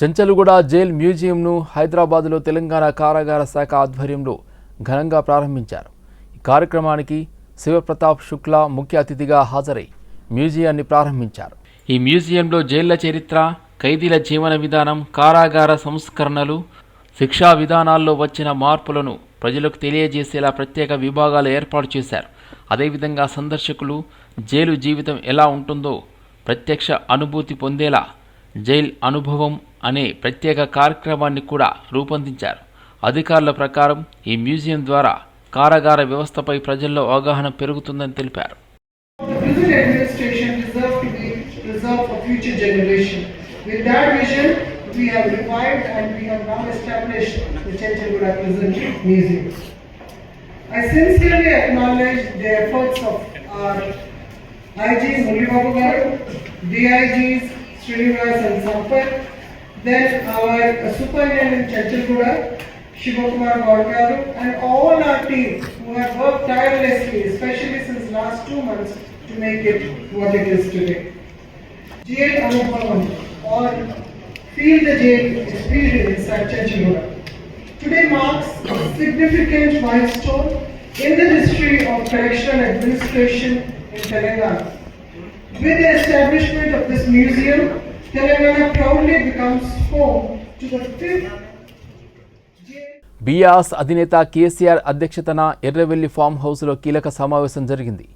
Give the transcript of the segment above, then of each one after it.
Chanchalguda jail మ్యూజియంను హైదరాబాద్లో తెలంగాణ కారాగార శాఖ ఆధ్వర్యంలో ఘనంగా ప్రారంభించారు. ఈ కార్యక్రమానికి శివప్రతాప్ శుక్లా ముఖ్య అతిథిగా హాజరై మ్యూజియాన్ని ప్రారంభించారు. ఈ మ్యూజియంలో జైళ్ల చరిత్ర, ఖైదీల జీవన విధానం, కారాగార సంస్కరణలు, శిక్షా విధానాల్లో వచ్చిన మార్పులను ప్రజలకు తెలియజేసేలా ప్రత్యేక విభాగాలు ఏర్పాటు చేశారు. అదేవిధంగా సందర్శకులు జైలు జీవితం ఎలా ఉంటుందో ప్రత్యక్ష అనుభూతి పొందేలా జైల్ అనుభవం అనే ప్రత్యేక కార్యక్రమాన్ని కూడా రూపొందించారు. అధికారుల ప్రకారం ఈ మ్యూజియం ద్వారా కారాగార వ్యవస్థపై ప్రజల్లో అవగాహన పెరుగుతుందని తెలిపారు. We have revived and we have now established the Chenchalgooda Prison Museum. I sincerely acknowledge the efforts of our IG Mulli Babu Garu, DIGs Srinivas and Sampath, then our Superintendent Chenchalgooda, Shivakumar Garu, and all our team who have worked tirelessly, especially since last 2 months, to make it what it is today. Jail Anubhavam or Feel the Jail experience inside Chenchalgooda today marks a significant milestone in the history of correctional administration in Telangana. With the establishment of this museum, Telangana proudly becomes home to the 5th Beas అధినేత కేసీఆర్ అధ్యక్షతన Erravelli form హౌస్లో కీలక సమావేశం జరిగింది.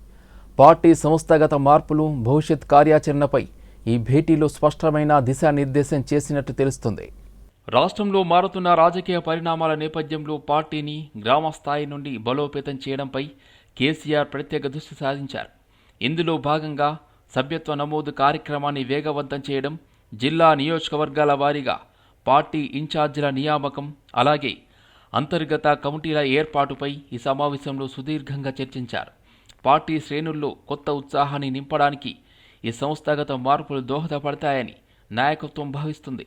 Party సంస్థాగత మార్పులు, భవిష్యత్ కార్యాచరణపై ఈ భేటీలో స్పష్టమైన దిశానిర్దేశం చేసినట్టు తెలుస్తుంది. రాష్ట్రంలో మారుతున్న రాజకీయ పరిణామాల నేపథ్యంలో పార్టీని గ్రామ స్థాయి నుండి బలోపేతం చేయడంపై కేసీఆర్ ప్రత్యేక దృష్టి సారించారు. ఇందులో భాగంగా సభ్యత్వ నమోదు కార్యక్రమాన్ని వేగవంతం చేయడం, జిల్లా నియోజకవర్గాల వారీగా పార్టీ ఇన్ఛార్జీల నియామకం, అలాగే అంతర్గత కమిటీల ఏర్పాటుపై ఈ సమావేశంలో సుదీర్ఘంగా చర్చించారు. పార్టీ శ్రేణుల్లో కొత్త ఉత్సాహాన్ని నింపడానికి ఈ సంస్థాగత మార్పులు దోహదపడతాయని నాయకత్వం భావిస్తుంది.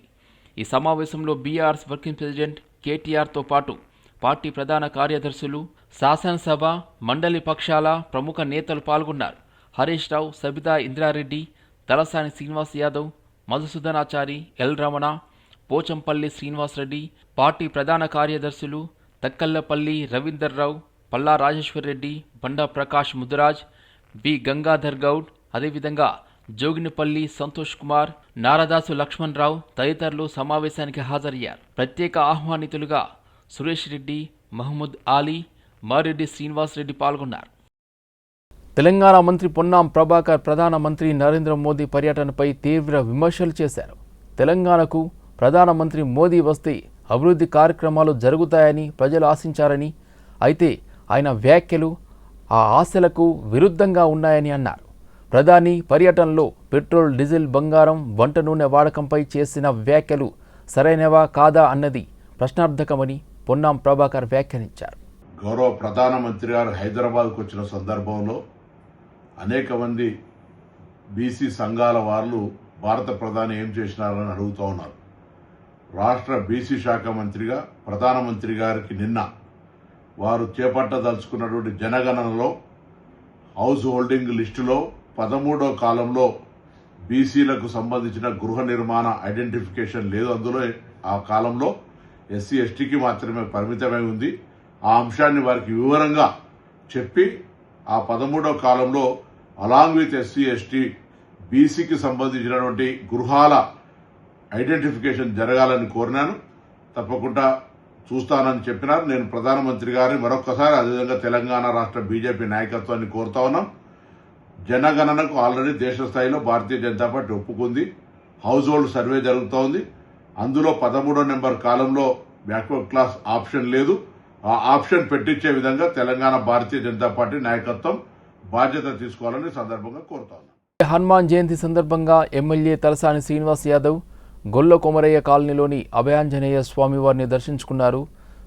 ఈ సమావేశంలో బీఆర్ఎస్ వర్కింగ్ ప్రెసిడెంట్ కేటీఆర్తో పాటు పార్టీ ప్రధాన కార్యదర్శులు, శాసనసభ, మండలి పక్షాల ప్రముఖ నేతలు పాల్గొన్నారు. హరీష్ రావు, సబితా ఇంద్రారెడ్డి, తలసాని శ్రీనివాస్ యాదవ్, మధుసూదనాచారి, ఎల్ రమణ, పోచంపల్లి శ్రీనివాసరెడ్డి, పార్టీ ప్రధాన కార్యదర్శులు తక్కల్లపల్లి రవీందర్ రావు, పల్లా రాజేశ్వరరెడ్డి, బండా ప్రకాష్ ముదిరాజ్, బి గంగాధర్ గౌడ్, అదేవిధంగా జోగినిపల్లి సంతోష్ కుమార్, నారదాసు లక్ష్మణ్ రావు తదితరులు సమావేశానికి హాజరయ్యారు. ప్రత్యేక ఆహ్వానితులుగా సురేష్ రెడ్డి, మహమ్మద్ ఆలీ, మారెడ్డి శ్రీనివాసరెడ్డి పాల్గొన్నారు. తెలంగాణ మంత్రి పొన్నాం ప్రభాకర్ ప్రధానమంత్రి నరేంద్ర మోదీ పర్యటనపై తీవ్ర విమర్శలు చేశారు. తెలంగాణకు ప్రధానమంత్రి మోదీ వస్తే అభివృద్ధి కార్యక్రమాలు జరుగుతాయని ప్రజలు ఆశించారని, అయితే ఆయన వ్యాఖ్యలు ఆ ఆశలకు విరుద్ధంగా ఉన్నాయని అన్నారు. ప్రధాని పర్యటనలో పెట్రోల్, డీజిల్, బంగారం, వంట నూనె వాడకంపై చేసిన వ్యాఖ్యలు సరైనవా కాదా అన్నది ప్రశ్నార్థకమని పొన్నాం ప్రభాకర్ వ్యాఖ్యానించారు. గౌరవ ప్రధానమంత్రి గారు హైదరాబాద్కు వచ్చిన సందర్భంలో అనేక మంది బీసీ సంఘాల వాళ్ళు భారత ప్రధాని ఏం చేసినారని అడుగుతూ ఉన్నారు. రాష్ట్ర బీసీ శాఖ మంత్రిగా ప్రధానమంత్రి గారికి నిన్న వారు చేపట్టదలుచుకున్నటువంటి జనగణనలో హౌస్ హోల్డింగ్ లిస్టులో 13వ కాలంలో బీసీలకు సంబంధించిన గృహ నిర్మాణ ఐడెంటిఫికేషన్ లేదు. అందులో ఆ కాలంలో ఎస్సీ ఎస్టీకి మాత్రమే పరిమితమై ఉంది. ఆ అంశాన్ని వారికి వివరంగా చెప్పి ఆ 13వ కాలంలో అలాంగ్ విత్ ఎస్సీ ఎస్టీ బీసీకి సంబంధించినటువంటి గృహాల ఐడెంటిఫికేషన్ జరగాలని కోరినాను. తప్పకుండా చూస్తానని చెప్పినారు. నేను ప్రధానమంత్రి గారిని మరొకసారి అదేవిధంగా తెలంగాణ రాష్ట్ర బీజేపీ నాయకత్వాన్ని కోరుతా ఉన్నాం. జనగణనకు ఆల్రెడీ దేశ స్థాయిలో భారతీయ జనతా పార్టీ ఒప్పుకుంది. హౌస్ హోల్డ్ సర్వే జరుగుతోంది. అందులో 13వ నెంబర్ కాలంలో బ్యాక్వర్డ్ క్లాస్ ఆప్షన్ లేదు. ఆ ఆప్షన్ పెట్టించే విధంగా తెలంగాణ భారతీయ జనతా పార్టీ నాయకత్వం బాధ్యత తీసుకోవాలని సందర్భంగా కోరుతా ఉన్నాం. హనుమాన్ జయంతి సందర్భంగా ఎమ్మెల్యే తలసాని శ్రీనివాస్ యాదవ్ గొల్ల కొమరయ్య కాలనీలోని అభయాంజనేయ స్వామివారిని దర్శించుకున్నారు.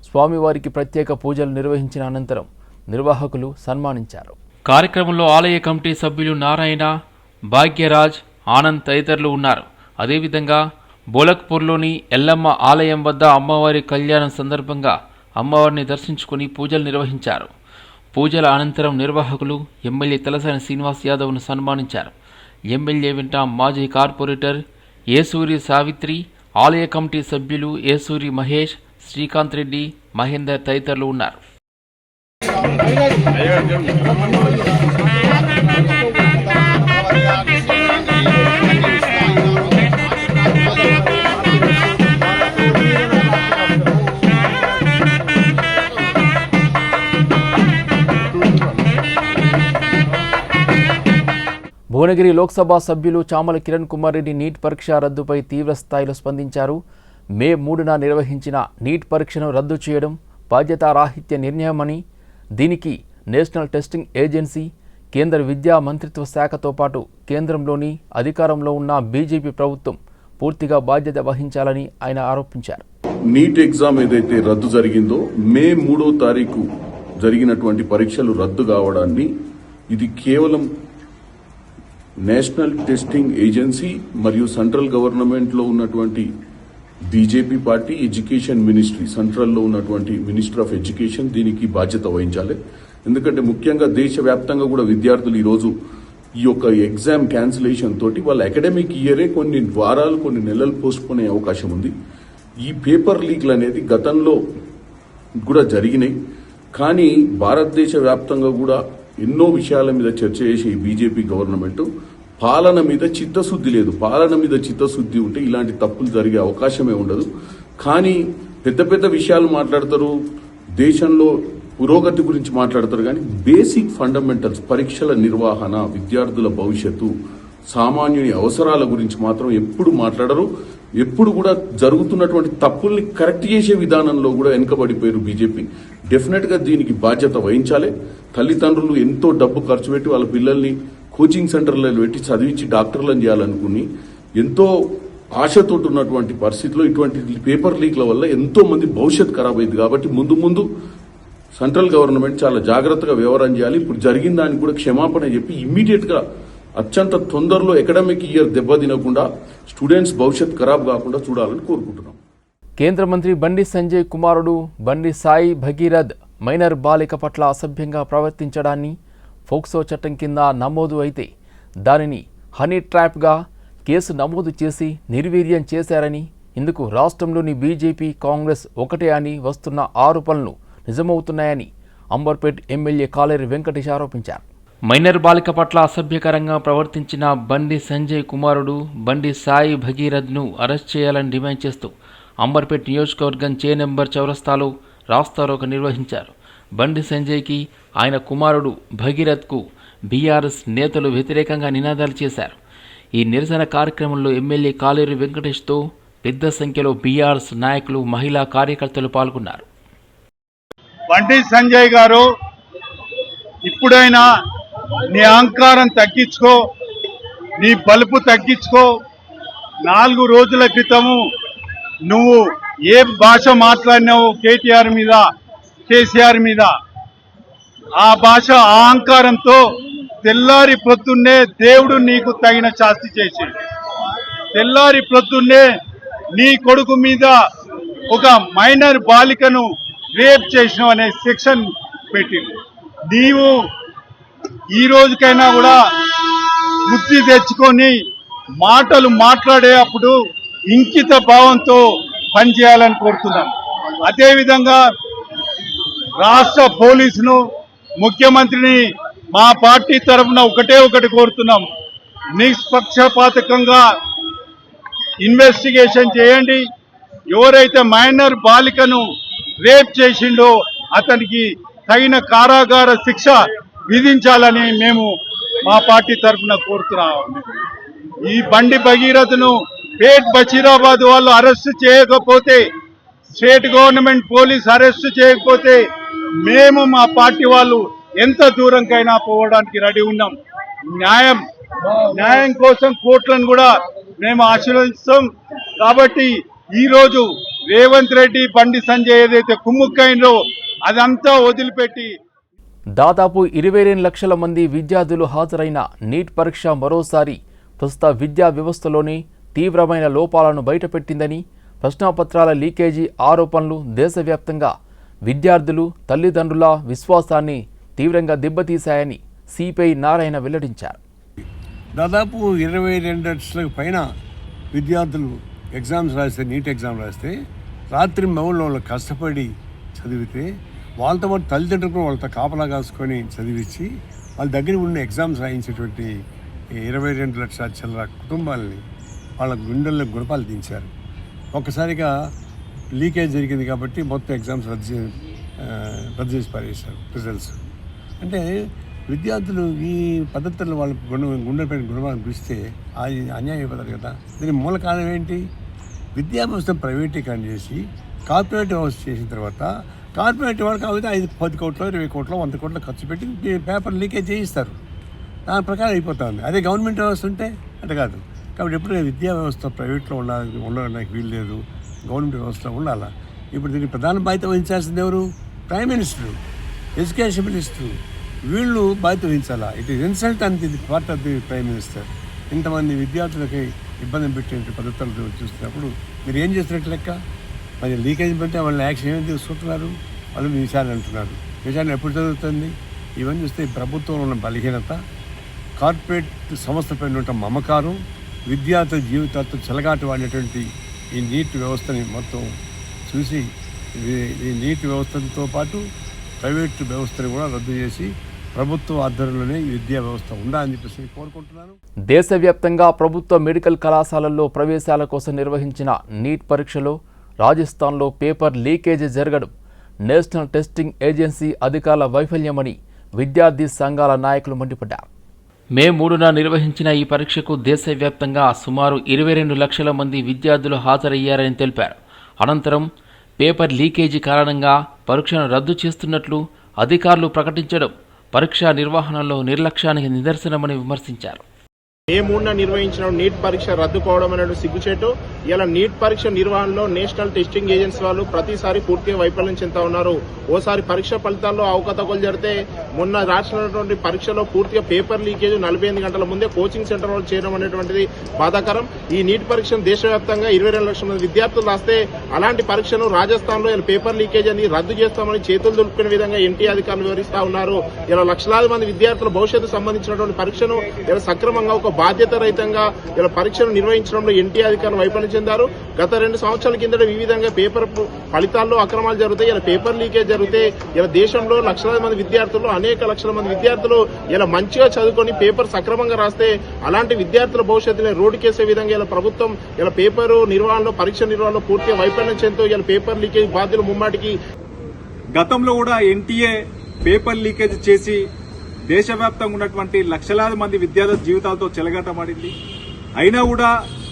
స్వామివారికి ప్రత్యేక పూజలు నిర్వహించిన అనంతరం నిర్వాహకులు సన్మానించారు. కార్యక్రమంలో ఆలయ కమిటీ సభ్యులు నారాయణ, భాగ్యరాజ్, ఆనంద్ తదితరులు ఉన్నారు. అదేవిధంగా బోలక్పూర్లోని ఎల్లమ్మ ఆలయం వద్ద అమ్మవారి కళ్యాణం సందర్భంగా అమ్మవారిని దర్శించుకుని పూజలు నిర్వహించారు. పూజల అనంతరం నిర్వాహకులు ఎమ్మెల్యే తలసాని శ్రీనివాస్ యాదవ్ను సన్మానించారు. ఎమ్మెల్యే వెంట మాజీ కార్పొరేటర్ ఏసూరి సావిత్రి, ఆలయ కమిటీ సభ్యులు ఏసూరి మహేష్, శ్రీకాంత్ రెడ్డి, మహేందర్ తదితరులు ఉన్నారు. భువనగిరి లోక్సభ సభ్యులు చామల కిరణ్ కుమార్ రెడ్డి నీట్ పరీక్ష రద్దుపై తీవ్ర స్థాయిలో స్పందించారు. మే 3న నిర్వహించిన నీట్ పరీక్షను రద్దు చేయడం బాధ్యతారాహిత్య నిర్ణయమని, దీనికి నేషనల్ టెస్టింగ్ ఏజెన్సీ, కేంద్ర విద్యా మంత్రిత్వ శాఖతో పాటు కేంద్రంలోని అధికారంలో ఉన్న బీజేపీ ప్రభుత్వం పూర్తిగా బాధ్యత వహించాలని ఆయన ఆరోపించారు. నీట్ ఎగ్జామ్ ఏదైతే రద్దు జరిగిందో మే 3వ తారీఖు జరిగినటువంటి పరీక్షలు రద్దు కావడాన్ని ఇది కేవలం నేషనల్ టెస్టింగ్ ఏజెన్సీ మరియు సెంట్రల్ గవర్నమెంట్ లో ఉన్నటువంటి BJP party, education ministry, central లో ఉన్నటువంటి మినిస్టర్ ఆఫ్ ఎడ్యుకేషన్ దీనికి బాధ్యత వహించాలి. ఎందుకంటే ముఖ్యంగా దేశవ్యాప్తంగా కూడా విద్యార్థులు ఈరోజు ఈ యొక్క ఎగ్జామ్ క్యాన్సిలేషన్ తోటి వాళ్ళ అకాడమిక్ ఇయరే కొన్ని వారాలు, కొన్ని నెలలు పోస్ట్ పోనే అవకాశం ఉంది. ఈ పేపర్ లీక్లు అనేది గతంలో కూడా జరిగినాయి. కానీ భారతదేశ వ్యాప్తంగా కూడా ఎన్నో విషయాల మీద చర్చ చేసే ఈ బీజేపీ గవర్నమెంట్ పాలన మీద చిత్తశుద్ధి లేదు. పాలన మీద చిత్తశుద్ధి ఉంటే ఇలాంటి తప్పులు జరిగే అవకాశమే ఉండదు. కానీ పెద్ద పెద్ద విషయాలు మాట్లాడతారు, దేశంలో పురోగతి గురించి మాట్లాడతారు, కానీ బేసిక్ ఫండమెంటల్స్, పరీక్షల నిర్వహణ, విద్యార్థుల భవిష్యత్తు, సామాన్యుని అవసరాల గురించి మాత్రం ఎప్పుడు మాట్లాడరు. ఎప్పుడు కూడా జరుగుతున్నటువంటి తప్పుల్ని కరెక్ట్ చేసే విధానంలో కూడా వెనుకబడిపోయారు బీజేపీ. డెఫినెట్ గా దీనికి బాధ్యత వహించాలి. తల్లిదండ్రులు ఎంతో డబ్బు ఖర్చు పెట్టి వాళ్ళ పిల్లల్ని కోచింగ్ సెంటర్లలో పెట్టి చదివించి డాక్టర్లను చేయాలనుకుని ఎంతో ఆశతో ఉన్నటువంటి పరిస్థితిలో ఇటువంటి పేపర్ లీక్ల వల్ల ఎంతో మంది భవిష్యత్ ఖరాబ్ అయింది. కాబట్టి ముందు సెంట్రల్ గవర్నమెంట్ చాలా జాగ్రత్తగా వ్యవహారం చేయాలి. ఇప్పుడు జరిగిన దానికి కూడా క్షమాపణ చెప్పి ఇమ్మీడియట్ గా అత్యంత తొందరలో అకాడమిక్ ఇయర్ దెబ్బతినకుండా స్టూడెంట్స్ భవిష్యత్ ఖరాబ్ కాకుండా చూడాలని కోరుకుంటున్నాం. కేంద్ర మంత్రి బండి సంజయ్ కుమారుడు బండి సాయి భగీరథ్ మైనర్ బాలిక పట్ల అసభ్యంగా ప్రవర్తించడాన్ని ఫోక్సో చట్టం కింద నమోదు అయితే దానిని హనీ ట్రాప్గా కేసు నమోదు చేసి నిర్వీర్యం చేశారని, ఇందుకు రాష్ట్రంలోని బీజేపీ, కాంగ్రెస్ ఒకటే అని వస్తున్న ఆరోపణలు నిజమవుతున్నాయని అంబర్పేట్ ఎమ్మెల్యే కాలేరి వెంకటేష్ ఆరోపించారు. మైనర్ బాలిక పట్ల అసభ్యకరంగా ప్రవర్తించిన బండి సంజయ్ కుమారుడు బండి సాయి భగీరథ్ను అరెస్ట్ చేయాలని డిమాండ్ చేస్తూ అంబర్పేట్ నియోజకవర్గం చే నెంబర్ చౌరస్తాలో రాస్తారోకో నిర్వహించారు. బండి సంజయ్కి, ఆయన కుమారుడు భగీరథ్కు బీఆర్ఎస్ నేతలు వ్యతిరేకంగా నినాదాలు చేశారు. ఈ నిరసన కార్యక్రమంలో ఎమ్మెల్యే కాలేరు వెంకటేష్తో పెద్ద సంఖ్యలో బీఆర్ఎస్ నాయకులు, మహిళా కార్యకర్తలు పాల్గొన్నారు. బండి సంజయ్ గారు, ఇప్పుడైనా నీ అహంకారం తగ్గించుకో, నీ బలుపు తగ్గించుకో. 4 రోజుల క్రితము నువ్వు ఏ భాష మాట్లాడినావు కేటీఆర్ మీద, కేసీఆర్ మీద, ఆ భాష అహంకారంతో తెల్లారి ప్రొద్దున్నే దేవుడు నీకు తగిన శాస్తి చేసి, తెల్లారి ప్రొద్దున్నే నీ కొడుకు మీద ఒక మైనర్ బాలికను రేప్ చేసినావు అనే సెక్షన్ పెట్టింది. నీవు ఈ రోజుకైనా కూడా బుద్ధి తెచ్చుకొని మాటలు మాట్లాడేటప్పుడు ఇంకిత భావంతో పనిచేయాలని కోరుతున్నాం. అదేవిధంగా రాష్ట్ర పోలీసును, ముఖ్యమంత్రిని మా పార్టీ తరఫున ఒకటి కోరుతున్నాం. నిష్పక్షపాతకంగా ఇన్వెస్టిగేషన్ చేయండి. ఎవరైతే మైనర్ బాలికను రేప్ చేసిండో అతనికి తగిన కారాగార శిక్ష విధించాలని మేము మా పార్టీ తరఫున కోరుతున్నాం. ఈ బండి భగీరథను పేట్ బషీరాబాద్ వాళ్ళు అరెస్ట్ చేయకపోతే, స్టేట్ గవర్నమెంట్ పోలీస్ అరెస్ట్ చేయకపోతే మేము మా పార్టీ వాళ్ళు ఎంత దూరంకైనా పోవడానికి రెడీ ఉన్నాం. న్యాయం కోసం కోర్టులను కూడా మేము ఆశీర్వదిస్తాం. కాబట్టి ఈరోజు రేవంత్ రెడ్డి, బండి సంజయ్ ఏదైతే కుమ్ముక్కైందో అదంతా వదిలిపెట్టి దాదాపు 22 లక్షల మంది విద్యార్థులు హాజరైన నీట్ పరీక్ష మరోసారి ప్రస్తుత విద్యా వ్యవస్థలోని తీవ్రమైన లోపాలను బయటపెట్టిందని, ప్రశ్నాపత్రాల లీకేజీ ఆరోపణలు దేశవ్యాప్తంగా విద్యార్థులు, తల్లిదండ్రుల విశ్వాసాన్ని తీవ్రంగా దెబ్బతీశాయని సిపిఐ నారాయణ వెల్లడించారు. దాదాపు 22 లక్షలకు పైన విద్యార్థులు ఎగ్జామ్స్ రాస్తే, నీట్ ఎగ్జామ్ రాస్తే రాత్రి మౌళ్ళు వాళ్ళు కష్టపడి చదివితే వాళ్ళతో పాటు తల్లిదండ్రులు కూడా వాళ్ళతో కాపలా కాసుకొని చదివించి వాళ్ళ దగ్గర ఉన్న ఎగ్జామ్స్ రాయించేటువంటి 22 లక్షల చిల్లర కుటుంబాలని వాళ్ళ గుండెల్లో గుణపాలు దించారు. ఒక్కసారిగా లీకేజ్ జరిగింది కాబట్టి మొత్తం ఎగ్జామ్స్ రద్దు చేసి పారేశారు రిజల్ట్స్. అంటే విద్యార్థులు ఈ పద్ధతుల్లో వాళ్ళ గుండెపైన గుణపాలను పిలిస్తే అది అన్యాయం అయిపోతారు కదా. దీని మూల కారణం ఏంటి? విద్యా వ్యవస్థను ప్రైవేటీకరణ చేసి కార్పొరేట్ వ్యవస్థ చేసిన తర్వాత కార్పొరేట్ వాళ్ళు కాకపోతే 10 కోట్లు 20 కోట్లు 100 కోట్లు ఖర్చు పెట్టి పేపర్ లీకేజ్ చేయిస్తారు. దాని ప్రకారం అయిపోతుంది. అదే గవర్నమెంట్ వ్యవస్థ ఉంటే అంటే కాదు. కాబట్టి ఎప్పుడు విద్యా వ్యవస్థ ప్రైవేట్లో ఉండడానికి వీలు లేదు, గవర్నమెంట్ వ్యవస్థలో ఉండాలా. ఇప్పుడు దీనికి ప్రధాన బాధ్యత వహించాల్సింది ఎవరు? Prime minister, education minister. వీళ్ళు బాధ్యత వహించాలా. ఇట్ ఈస్ ఇన్సల్ట్ అండ్ ఇది part of the prime minister. ఇంతమంది విద్యార్థులకి ఇబ్బంది పెట్టే పద్ధతులు చూస్తున్నప్పుడు మీరు ఏం చేస్తున్నట్టు లెక్క? మరి లీకేజ్ పెడితే వాళ్ళని యాక్షన్ ఏమి తీసుకుంటున్నారు? వాళ్ళు విషయాలు అంటున్నారు. విషయాన్ని ఎప్పుడు జరుగుతుంది? ఇవన్నీ చూస్తే ప్రభుత్వంలో ఉన్న బలహీనత, కార్పొరేట్ సంస్థపై ఉన్న మమకారం, విద్యార్థుల జీవితాలతో చెలగాటవాడినటువంటి ఈ నీట్ వ్యవస్థని మొత్తం చూసి ఈ నీట్ వ్యవస్థతో పాటు ప్రైవేట్ వ్యవస్థని కూడా రద్దు చేసి ప్రభుత్వ ఆధ్వర్యంలోనే ఈ విద్యా వ్యవస్థ ఉండాలని చెప్పేసి కోరుకుంటున్నాను. దేశవ్యాప్తంగా ప్రభుత్వ మెడికల్ కళాశాలల్లో ప్రవేశాల కోసం నిర్వహించిన నీట్ పరీక్షలో రాజస్థాన్లో పేపర్ లీకేజీ జరగడం నేషనల్ టెస్టింగ్ ఏజెన్సీ అధికారుల వైఫల్యమని విద్యార్థి సంఘాల నాయకులు మండిపడ్డారు. మే 3న నిర్వహించిన ఈ పరీక్షకు దేశవ్యాప్తంగా సుమారు 22 లక్షల మంది విద్యార్థులు హాజరయ్యారని తెలిపారు. అనంతరం పేపర్ లీకేజీ కారణంగా పరీక్షను రద్దు చేస్తున్నట్లు అధికారులు ప్రకటించడం పరీక్షా నిర్వహణలో నిర్లక్ష్యానికి నిదర్శనమని విమర్శించారు. మే 3న నిర్వహించిన నీట్ పరీక్ష రద్దుకోవడం అనేది సిగ్గుచేటు. ఇలా నీట్ పరీక్ష నిర్వహణలో నేషనల్ టెస్టింగ్ ఏజెన్సీ వాళ్ళు ప్రతిసారి పూర్తిగా వైఫల్యం చెందుతా ఉన్నారు. ఓసారి పరీక్ష ఫలితాల్లో అవకతవకలు జరిగితే మొన్న రాసినటువంటి పరీక్షలో పూర్తిగా పేపర్ లీకేజ్ 48 గంటల ముందే కోచింగ్ సెంటర్ వాళ్ళు చేయడం అనేటువంటిది బాధాకరం. ఈ నీట్ పరీక్షను దేశవ్యాప్తంగా 22 లక్షల మంది విద్యార్థులు రాస్తే అలాంటి పరీక్షను రాజస్థాన్ లో ఇలా పేపర్ లీకేజ్ అని రద్దు చేస్తామని చేతులు దులుపుకునే విధంగా ఎన్టీ అధికారులు వివరిస్తా ఉన్నారు. ఇలా లక్షలాది మంది విద్యార్థుల భవిష్యత్తు సంబంధించినటువంటి పరీక్షను ఇలా సక్రమంగా ఒక బాధ్యత రహితంగా ఇలా పరీక్షలు నిర్వహించడంలో ఎన్టీ అధికారులు వైఫల్యం చెందారు. గత 2 సంవత్సరాల కిందట ఈ విధంగా పేపర్ ఫలితాల్లో అక్రమాలు జరుగుతాయి, ఇలా పేపర్ లీకేజ్ జరిగితే ఇలా దేశంలో లక్షలాది మంది విద్యార్థులు, అనేక లక్షల మంది విద్యార్థులు ఇలా మంచిగా చదువుకొని పేపర్ సక్రమంగా రాస్తే అలాంటి విద్యార్థుల భవిష్యత్తుని రోడ్డుకేసే విధంగా ఇలా ప్రభుత్వం ఇలా పేపర్ నిర్వహణలో, పరీక్ష నిర్వహణలో పూర్తిగా వైఫల్యం చెందుతూ ఇలా పేపర్ లీకేజ్ బాధ్యులు ముమ్మాటికి. గతంలో కూడా ఎన్టీఏ పేపర్ లీకేజ్ చేసి దేశవ్యాప్తంగా ఉన్నటువంటి లక్షలాది మంది విద్యార్థుల జీవితాలతో చెలగాటమాడింది. అయినా కూడా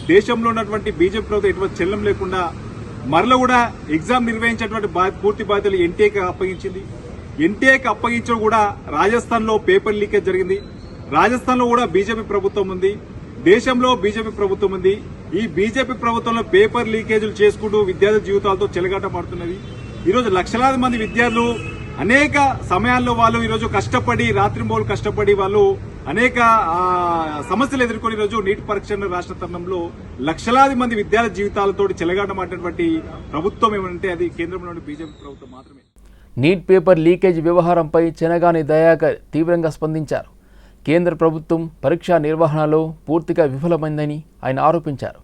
దేశంలో ఉన్నటువంటి బీజేపీ ప్రభుత్వం ఎటువంటి చెల్లం లేకుండా మరల కూడా ఎగ్జామ్ నిర్వహించేటువంటి పూర్తి బాధ్యతలు ఎన్టీఏకి అప్పగించింది. ఎన్టీఏకి అప్పగించడం కూడా రాజస్థాన్ లో పేపర్ లీకేజ్ జరిగింది. రాజస్థాన్ లో కూడా బీజేపీ ప్రభుత్వం ఉంది, దేశంలో బీజేపీ ప్రభుత్వం ఉంది. ఈ బీజేపీ ప్రభుత్వంలో పేపర్ లీకేజీలు చేసుకుంటూ విద్యార్థుల జీవితాలతో చెలగాటమాడుతున్నది. ఈరోజు లక్షలాది మంది విద్యార్థులు అనేక సమయాల్లో వాళ్ళు ఈరోజు కష్టపడి రాత్రింబోలు కష్టపడి వాళ్ళు అనేక సమస్యలు ఎదుర్కొని ఈరోజు నీట్ పరీక్షను రాష్ట్ర తరుణంలో లక్షలాది మంది విద్యార్థి జీవితాలతో చెలగాటమాడినటువంటి ప్రభుత్వం ఏమంటే అది కేంద్రంలోని బీజేపీ ప్రభుత్వం మాత్రమే. నీట్ పేపర్ లీకేజ్ వ్యవహారంపై చెనగాని దయాకర్ తీవ్రంగా స్పందించారు. కేంద్ర ప్రభుత్వం పరీక్షా నిర్వహణలో పూర్తిగా విఫలమైందని ఆయన ఆరోపించారు.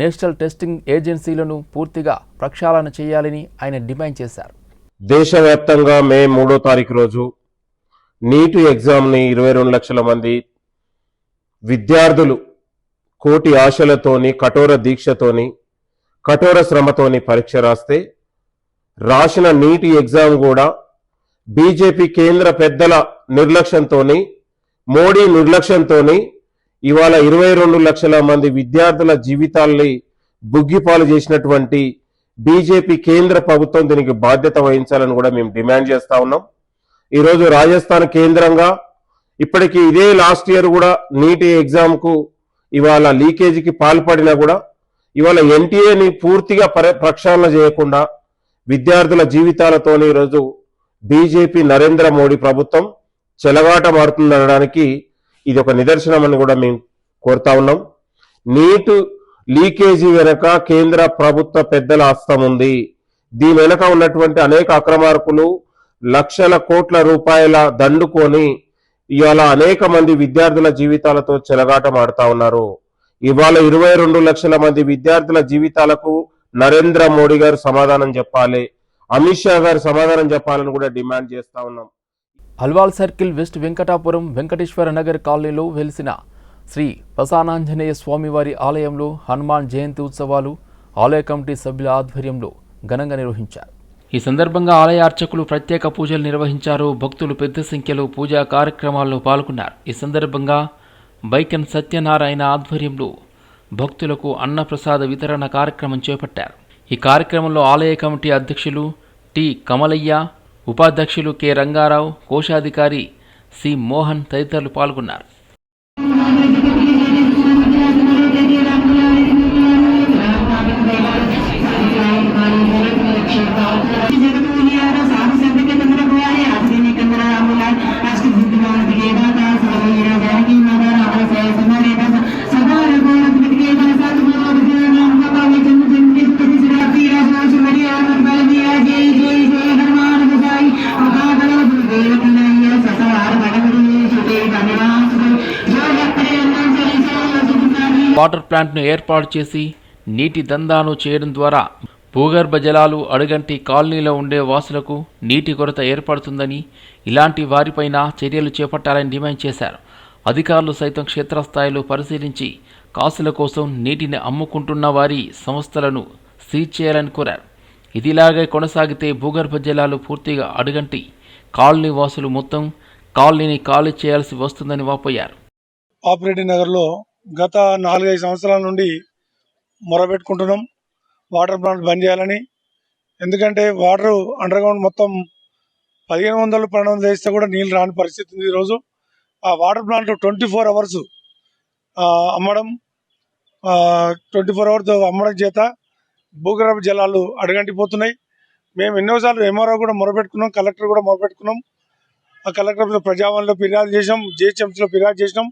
నేషనల్ టెస్టింగ్ ఏజెన్సీలను పూర్తిగా ప్రక్షాళన చేయాలని ఆయన డిమాండ్ చేశారు. దేశవ్యాప్తంగా మే 3వ తారీఖు రోజు నీట్ ఎగ్జామ్ని 22 లక్షల మంది విద్యార్థులు కోటి ఆశలతోని, కఠోర దీక్షతోని, కఠోర శ్రమతోని పరీక్ష రాస్తే రాసిన నీట్ ఎగ్జామ్ కూడా బీజేపీ కేంద్ర పెద్దల నిర్లక్ష్యంతోని, మోడీ నిర్లక్ష్యంతోని ఇవాళ 22 లక్షల మంది విద్యార్థుల జీవితాల్ని బుగ్గిపాలు చేసినటువంటి బీజేపీ కేంద్ర ప్రభుత్వం దీనికి బాధ్యత వహించాలని కూడా మేము డిమాండ్ చేస్తా ఉన్నాం. ఈరోజు రాజస్థాన్ కేంద్రంగా ఇప్పటికీ ఇదే లాస్ట్ ఇయర్ కూడా నీట్ ఎగ్జామ్ కు ఇవాళ లీకేజీకి పాల్పడినా కూడా ఇవాళ ఎన్టీఏని పూర్తిగా ప్రక్షాళన చేయకుండా విద్యార్థుల జీవితాలతోని ఈరోజు బీజేపీ నరేంద్ర మోడీ ప్రభుత్వం చెలగాటమాడుతుందనడానికి ఇది ఒక నిదర్శనం అని కూడా మేము కోరుతా ఉన్నాం. నీట్ లీకేజీ వెనక కేంద్ర ప్రభుత్వ పెద్దల హస్తం ఉంది. దీని వెనక ఉన్నటువంటి అనేక అక్రమార్కులు లక్షల కోట్ల రూపాయల దండుకొని ఇవాళ అనేక మంది విద్యార్థుల జీవితాలతో చెలగాటమాడుతా ఉన్నారు. ఇవాళ 22 లక్షల మంది విద్యార్థుల జీవితాలకు నరేంద్ర మోడీ గారు సమాధానం చెప్పాలి, అమిత్ షా గారు సమాధానం చెప్పాలని కూడా డిమాండ్ చేస్తా ఉన్నాం. అల్వాల్ సర్కిల్ వెస్ట్ వెంకటాపురం వెంకటేశ్వర నగర్ కాలనీలో వెలిసిన శ్రీ ప్రసన్నాంజనేయ స్వామివారి ఆలయంలో హనుమాన్ జయంతి ఉత్సవాలు ఆలయ కమిటీ సభ్యుల ఆధ్వర్యంలో ఘనంగా నిర్వహించారు. ఈ సందర్భంగా ఆలయ అర్చకులు ప్రత్యేక పూజలు నిర్వహించారు. భక్తులు పెద్ద సంఖ్యలో పూజా కార్యక్రమాల్లో పాల్గొన్నారు. ఈ సందర్భంగా బైకన్ సత్యనారాయణ ఆధ్వర్యంలో భక్తులకు అన్నప్రసాద వితరణ కార్యక్రమం చేపట్టారు. ఈ కార్యక్రమంలో ఆలయ కమిటీ అధ్యక్షులు టి కమలయ్య, ఉపాధ్యక్షులు కె రంగారావు, కోశాధికారి సి మోహన్ తదితరులు పాల్గొన్నారు. వాటర్ ప్లాంట్ను ఏర్పాటు చేసి నీటి దందాను చేయడం ద్వారా భూగర్భ జలాలు అడుగంటి కాలనీలో ఉండే వాసులకు నీటి కొరత ఏర్పడుతుందని, ఇలాంటి వారిపైన చర్యలు చేపట్టాలని డిమాండ్ చేశారు. అధికారులు సైతం క్షేత్రస్థాయిలో పరిశీలించి కాసుల కోసం నీటిని అమ్ముకుంటున్న వారి సంస్థలను సీజ్ చేయాలని కోరారు. ఇదిలాగే కొనసాగితే భూగర్భ జలాలు పూర్తిగా అడుగంటి కాలనీ వాసులు మొత్తం కాలనీని ఖాళీ చేయాల్సి వస్తుందని వాపోయారు. ఆపరేటివ్ నగర్లో గత 4-5 సంవత్సరాల నుండి మొరబెట్టుకుంటున్నాం వాటర్ ప్లాంట్ బంద్ చేయాలని. ఎందుకంటే వాటర్ అండర్ గ్రౌండ్ మొత్తం 1500-1200 వేస్తే కూడా నీళ్ళు రాని పరిస్థితి ఉంది. ఈరోజు ఆ వాటర్ ప్లాంట్ 24 అవర్స్ అమ్మడం 24 అవర్స్ అమ్మడం చేత భూగర్భ జలాలు అడుగంటిపోతున్నాయి. మేము ఎన్నోసార్లు ఎంఆర్ఓ కూడా మొరబెట్టుకున్నాం, కలెక్టర్ కూడా మొరబెట్టుకున్నాం. ఆ కలెక్టర్ ప్రజావాణిలో ఫిర్యాదు చేసాం, జిహెచ్ఎంసీలో ఫిర్యాదు చేసినాం,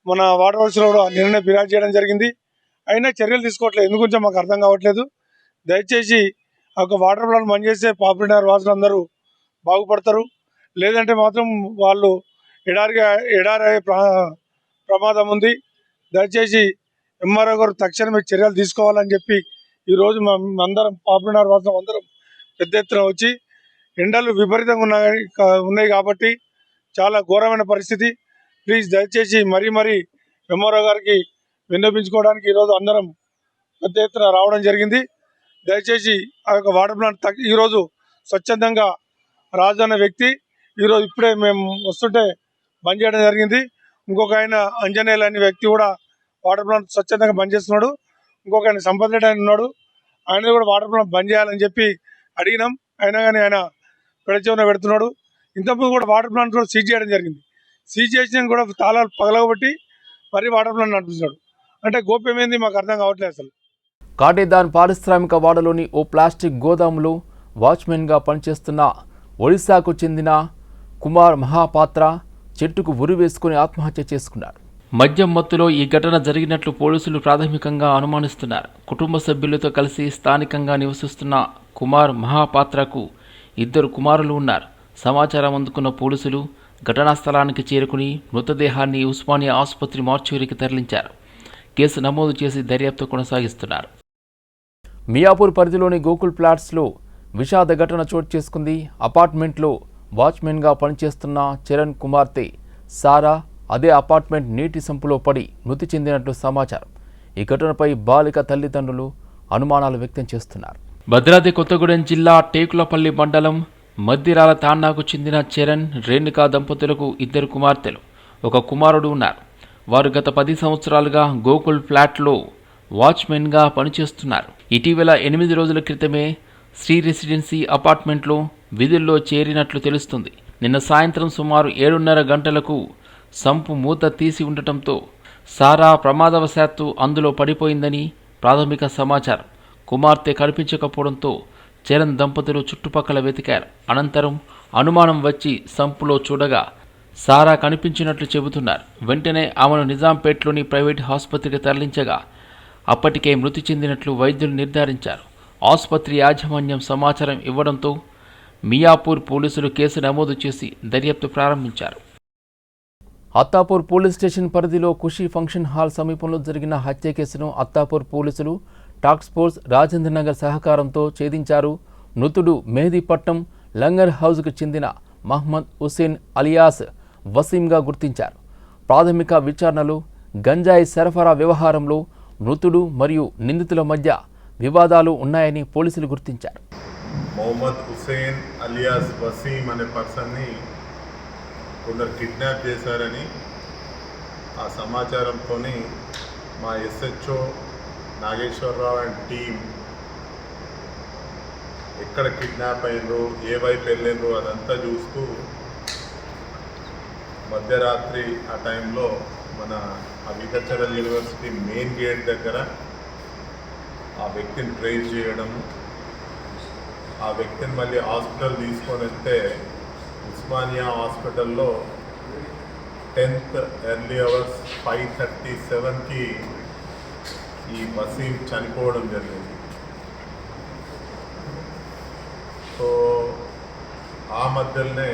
మన వాటర్ వర్క్స్లో కూడా నిన్ననే ఫిర్యాదు చేయడం జరిగింది. అయినా చర్యలు తీసుకోవట్లేదు. ఎందుకు కొంచెం మాకు అర్థం కావట్లేదు. దయచేసి ఒక వాటర్ ప్లాంట్ బంద్ చేస్తే పాపినగర్ వాసులు అందరూ బాగుపడతారు. లేదంటే మాత్రం వాళ్ళు ఎడారయ్యే ప్రమాదం ఉంది. దయచేసి ఎంఆర్ఓ గారు తక్షణమే చర్యలు తీసుకోవాలని చెప్పి ఈరోజు అందరం పాపినగర్ వాసులు అందరం పెద్ద ఎత్తున వచ్చి, ఎండలు విపరీతంగా ఉన్నాయి కాబట్టి చాలా ఘోరమైన పరిస్థితి. ప్లీజ్ దయచేసి మరీ ఎంఆర్ఓ గారికి విన్నపించుకోవడానికి ఈరోజు అందరం పెద్ద ఎత్తున రావడం జరిగింది. దయచేసి ఆ యొక్క వాటర్ ప్లాంట్ ఈరోజు స్వచ్ఛందంగా రాజు అనే వ్యక్తి ఈరోజు ఇప్పుడే మేము వస్తుంటే బంద్ చేయడం జరిగింది. ఇంకొక ఆయన అంజనేయులు అనే వ్యక్తి కూడా వాటర్ ప్లాంట్ స్వచ్ఛందంగా బంద్ చేస్తున్నాడు. ఇంకొక ఆయన సంపత్ రెడ్డి ఆయన ఉన్నాడు, ఆయన కూడా వాటర్ ప్లాంట్ బంద్ చేయాలని చెప్పి అడిగినాం. అయినా కానీ ఆయన పెడచెవిన పెడుతున్నాడు. ఇంతకుముందు కూడా వాటర్ ప్లాంట్ కూడా సీజ్ చేయడం జరిగింది. సీజ్ చేసిన కూడా తాళాలు పగలగొట్టి మరీ వాటర్ ప్లాంట్ నడిపిస్తున్నాడు. అంటే గోప్యం ఏంది మాకు అర్థం కావట్లేదు అసలు. కాటేదాన్ పారిశ్రామిక వాడలోని ఓ ప్లాస్టిక్ గోదాములో వాచ్మెన్గా పనిచేస్తున్న ఒడిశాకు చెందిన కుమార్ మహాపాత్ర చెట్టుకు ఉరి వేసుకుని ఆత్మహత్య చేసుకున్నాడు. మద్యం మత్తులో ఈ ఘటన జరిగినట్లు పోలీసులు ప్రాథమికంగా అనుమానిస్తున్నారు. కుటుంబ సభ్యులతో కలిసి స్థానికంగా నివసిస్తున్న కుమార్ మహాపాత్రకు 2 కుమారులు ఉన్నారు. సమాచారం అందుకున్న పోలీసులు ఘటనా స్థలానికి చేరుకుని మృతదేహాన్ని ఉస్మానియా ఆసుపత్రి మార్చురీకి తరలించారు. కేసు నమోదు చేసి దర్యాప్తు కొనసాగిస్తున్నారు. మియాపూర్ పరిధిలోని గోకుల్ ప్లాట్స్లో విషాద ఘటన చోటు చేసుకుంది. అపార్ట్మెంట్లో వాచ్మెన్గా పనిచేస్తున్న చరణ్ కుమార్తె సారా అదే అపార్ట్మెంట్ నీటి సంపులో పడి మృతి చెందినట్లు సమాచారం. ఈ ఘటనపై బాలిక తల్లిదండ్రులు అనుమానాలు వ్యక్తం చేస్తున్నారు. భద్రాద్రి కొత్తగూడెం జిల్లా టేకులపల్లి మండలం మద్దిరాల తాండాకు చెందిన చరణ్, రేణుకా దంపతులకు 2 కుమార్తెలు, 1 కుమారుడు ఉన్నారు. వారు గత 10 సంవత్సరాలుగా గోకుల్ ఫ్లాట్లో వాచ్మెన్గా పనిచేస్తున్నారు. ఇటీవల 8 రోజుల క్రితమే శ్రీ రెసిడెన్సీ అపార్ట్మెంట్లో విధుల్లో చేరినట్లు తెలుస్తుంది. నిన్న సాయంత్రం సుమారు 7:30 గంటలకు సంపు మూత తీసి ఉండటంతో సారా ప్రమాదవశాత్తు అందులో పడిపోయిందని ప్రాథమిక సమాచారం. కుమార్తె కనిపించకపోవడంతో చరణ్ దంపతులు చుట్టుపక్కల వెతికారు. అనంతరం అనుమానం వచ్చి సంపులో చూడగా సారా కనిపించినట్లు చెబుతున్నారు. వెంటనే ఆమెను నిజాంపేట్లోని ప్రైవేట్ ఆసుపత్రికి తరలించగా అప్పటికే మృతి చెందినట్లు వైద్యులు నిర్ధారించారు. ఆసుపత్రి యాజమాన్యం సమాచారం ఇవ్వడంతో మియాపూర్ పోలీసులు కేసు నమోదు చేసి దర్యాప్తు ప్రారంభించారు. అత్తాపూర్ పోలీస్ స్టేషన్ పరిధిలో ఖుషీ ఫంక్షన్ హాల్ సమీపంలో జరిగిన హత్య కేసును అత్తాపూర్ పోలీసులు టాస్క్ ఫోర్స్ రాజేంద్రనగర్ సహకారంతో ఛేదించారు. మృతుడు మెహదీపట్నం లంగర్ హౌస్కు చెందిన మహ్మద్ హుసేన్ అలియాస్ వసీంగా గుర్తించారు. ప్రాథమిక విచారణలో గంజాయి సరఫరా వ్యవహారంలో మృతుడు మరియు నిందితుల మధ్య వివాదాలు ఉన్నాయని పోలీసులు గుర్తించారు. మొహమ్మద్ హుసేన్ అలియాస్ వసీం అనే పర్సన్ని కొందరు కిడ్నాప్ చేశారని ఆ సమాచారంతో మా ఎస్హెచ్ఓ నాగేశ్వరరావు అండ్ టీం ఎక్కడ కిడ్నాప్ అయినరు, ఏ వైపు వెళ్ళినరు అదంతా చూస్తూ మధ్యరాత్రి ఆ టైంలో మన అగ్రికల్చరల్ యూనివర్సిటీ మెయిన్ గేట్ దగ్గర ఆ వ్యక్తిని ట్రేస్ చేయడము, ఆ వ్యక్తిని మళ్ళీ హాస్పిటల్ తీసుకొని వెళ్తే ఉస్మానియా హాస్పిటల్లో 10th ఎర్లీ అవర్స్ 5:37కి ఈ వసీం చనిపోవడం జరిగింది. సో ఆ మధ్యలోనే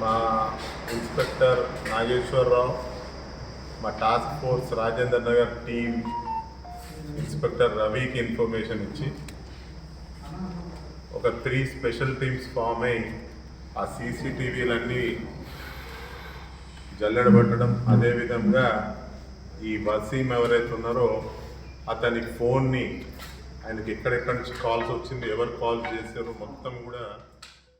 మా ఇన్స్పెక్టర్ నాగేశ్వరరావు, మా task force Rajendra Nagar team inspector రవికి ఇన్ఫర్మేషన్ ఇచ్చి ఒక 3 స్పెషల్ టీమ్స్ ఫామ్ అయ్యి ఆ సీసీటీవీలన్నీ జల్లెడబట్టడం, అదేవిధంగా ఈ వసీం ఎవరైతే ఉన్నారో అతని ఫోన్ని ఆయనకి ఎక్కడెక్కడి నుంచి కాల్స్ వచ్చింది, ఎవరు కాల్ చేశారో మొత్తం కూడా